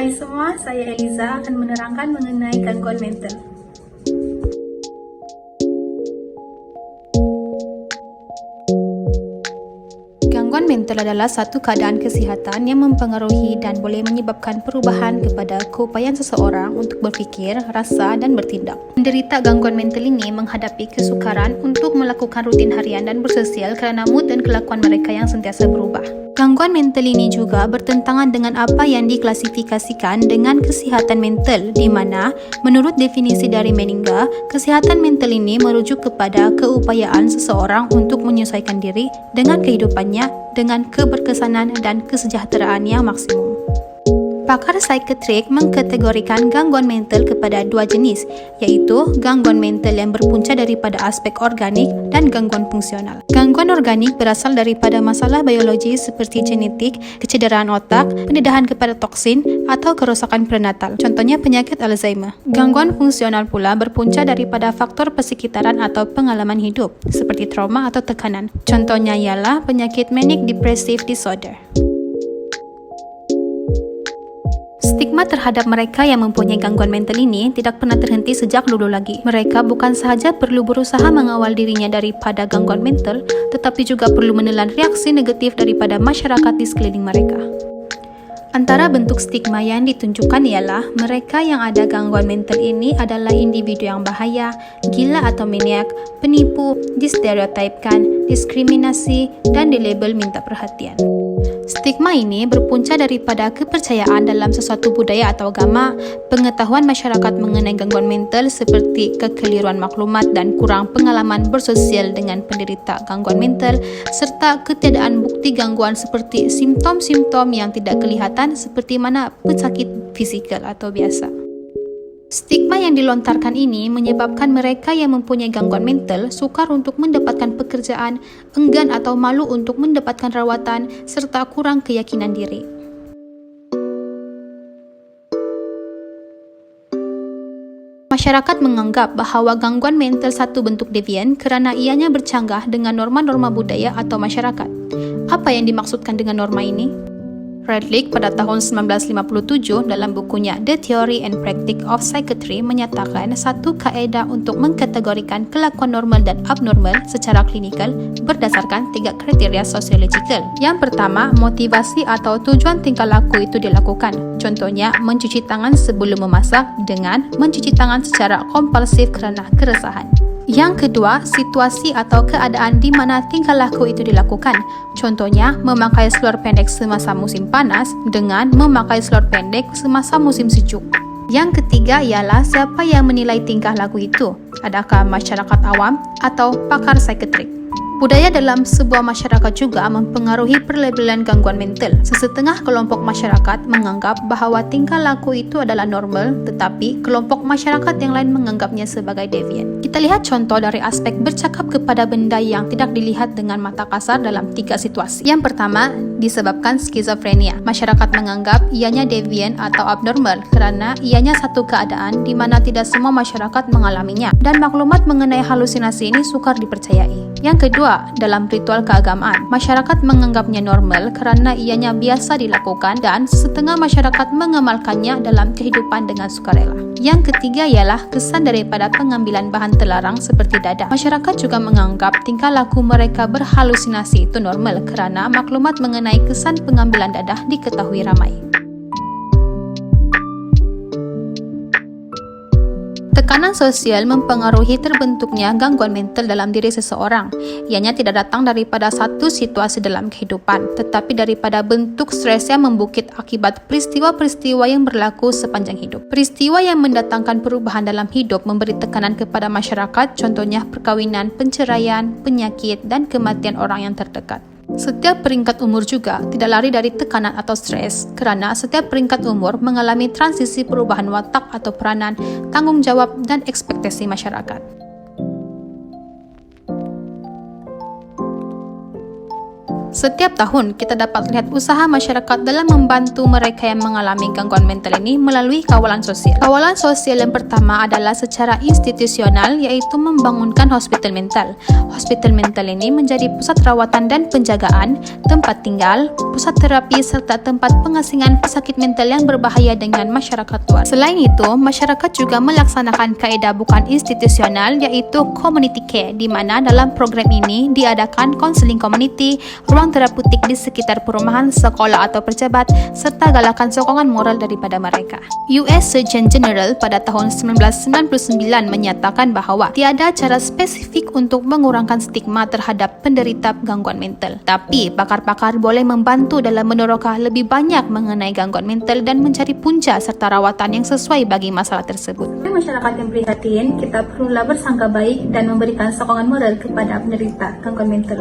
Hai semua, saya Eliza akan menerangkan mengenai gangguan mental. Gangguan mental adalah satu keadaan kesihatan yang mempengaruhi dan boleh menyebabkan perubahan kepada keupayaan seseorang untuk berfikir, rasa, dan bertindak. Penderita gangguan mental ini menghadapi kesukaran untuk melakukan rutin harian dan bersosial kerana mood dan kelakuan mereka yang sentiasa berubah. Gangguan mental ini juga bertentangan dengan apa yang diklasifikasikan dengan kesihatan mental, di mana menurut definisi dari Menninga, kesihatan mental ini merujuk kepada keupayaan seseorang untuk menyesuaikan diri dengan kehidupannya dengan keberkesanan dan kesejahteraan yang maksimum. Pakar psikiatrik mengkategorikan gangguan mental kepada dua jenis, iaitu gangguan mental yang berpunca daripada aspek organik dan gangguan fungsional. Gangguan organik berasal daripada masalah biologi seperti genetik, kecederaan otak, pendedahan kepada toksin, atau kerosakan prenatal, contohnya penyakit Alzheimer. Gangguan fungsional pula berpunca daripada faktor persekitaran atau pengalaman hidup, seperti trauma atau tekanan. Contohnya ialah penyakit manic depressive disorder. Stigma terhadap mereka yang mempunyai gangguan mental ini tidak pernah terhenti sejak dulu lagi. Mereka bukan sahaja perlu berusaha mengawal dirinya daripada gangguan mental, tetapi juga perlu menelan reaksi negatif daripada masyarakat di sekeliling mereka. Antara bentuk stigma yang ditunjukkan ialah mereka yang ada gangguan mental ini adalah individu yang bahaya, gila atau maniak, penipu, distereotipkan, diskriminasi, dan dilabel minta perhatian. Stigma ini berpunca daripada kepercayaan dalam sesuatu budaya atau agama, pengetahuan masyarakat mengenai gangguan mental seperti kekeliruan maklumat dan kurang pengalaman bersosial dengan penderita gangguan mental, serta ketiadaan bukti gangguan seperti simptom-simptom yang tidak kelihatan seperti mana pesakit fizikal atau biasa. Stigma yang dilontarkan ini menyebabkan mereka yang mempunyai gangguan mental sukar untuk mendapatkan pekerjaan, enggan atau malu untuk mendapatkan rawatan, serta kurang keyakinan diri. Masyarakat menganggap bahawa gangguan mental satu bentuk devian kerana ianya bercanggah dengan norma-norma budaya atau masyarakat. Apa yang dimaksudkan dengan norma ini? Redlich pada tahun 1957 dalam bukunya The Theory and Practice of Psychiatry menyatakan satu kaedah untuk mengkategorikan kelakuan normal dan abnormal secara klinikal berdasarkan 3 kriteria sosiologikal. Yang pertama, motivasi atau tujuan tingkah laku itu dilakukan. Contohnya, mencuci tangan sebelum memasak dengan mencuci tangan secara kompulsif kerana keresahan. Yang kedua, situasi atau keadaan di mana tingkah laku itu dilakukan. Contohnya, memakai seluar pendek semasa musim panas dengan memakai seluar pendek semasa musim sejuk. Yang ketiga ialah siapa yang menilai tingkah laku itu. Adakah masyarakat awam atau pakar psikiatrik? Budaya dalam sebuah masyarakat juga mempengaruhi perlabelan gangguan mental. Sesetengah kelompok masyarakat menganggap bahawa tingkah laku itu adalah normal, tetapi kelompok masyarakat yang lain menganggapnya sebagai devian. Kita lihat contoh dari aspek bercakap kepada benda yang tidak dilihat dengan mata kasar dalam 3 situasi. Yang pertama, disebabkan skizofrenia. Masyarakat menganggap ianya devian atau abnormal kerana ianya satu keadaan di mana tidak semua masyarakat mengalaminya dan maklumat mengenai halusinasi ini sukar dipercayai. Yang kedua, dalam ritual keagamaan, masyarakat menganggapnya normal kerana ianya biasa dilakukan dan setengah masyarakat mengamalkannya dalam kehidupan dengan sukarela. Yang ketiga ialah kesan daripada pengambilan bahan terlarang seperti dadah. Masyarakat juga menganggap tingkah laku mereka berhalusinasi itu normal kerana maklumat mengenai kesan pengambilan dadah diketahui ramai. Tekanan sosial mempengaruhi terbentuknya gangguan mental dalam diri seseorang. Ianya tidak datang daripada satu situasi dalam kehidupan, tetapi daripada bentuk stres yang membukit akibat peristiwa-peristiwa yang berlaku sepanjang hidup. Peristiwa yang mendatangkan perubahan dalam hidup memberi tekanan kepada masyarakat, contohnya perkahwinan, penceraian, penyakit, dan kematian orang yang terdekat. Setiap peringkat umur juga tidak lari dari tekanan atau stres kerana setiap peringkat umur mengalami transisi perubahan watak atau peranan, tanggungjawab dan ekspektasi masyarakat. Setiap tahun, kita dapat lihat usaha masyarakat dalam membantu mereka yang mengalami gangguan mental ini melalui kawalan sosial. Kawalan sosial yang pertama adalah secara institusional, iaitu membangunkan hospital mental. Hospital mental ini menjadi pusat rawatan dan penjagaan, tempat tinggal, pusat terapi serta tempat pengasingan pesakit mental yang berbahaya dengan masyarakat luar. Selain itu, masyarakat juga melaksanakan kaedah bukan institusional, iaitu community care, di mana dalam program ini diadakan konseling komuniti, ruang terapeutik di sekitar perumahan, sekolah atau pejabat, serta galakan sokongan moral daripada mereka. US Surgeon General pada tahun 1999 menyatakan bahawa tiada cara spesifik untuk mengurangkan stigma terhadap penderita gangguan mental. Tapi, pakar-pakar boleh membantu dalam meneroka lebih banyak mengenai gangguan mental dan mencari punca serta rawatan yang sesuai bagi masalah tersebut. Sebagai masyarakat yang prihatin, kita perlulah bersangka baik dan memberikan sokongan moral kepada penderita gangguan mental.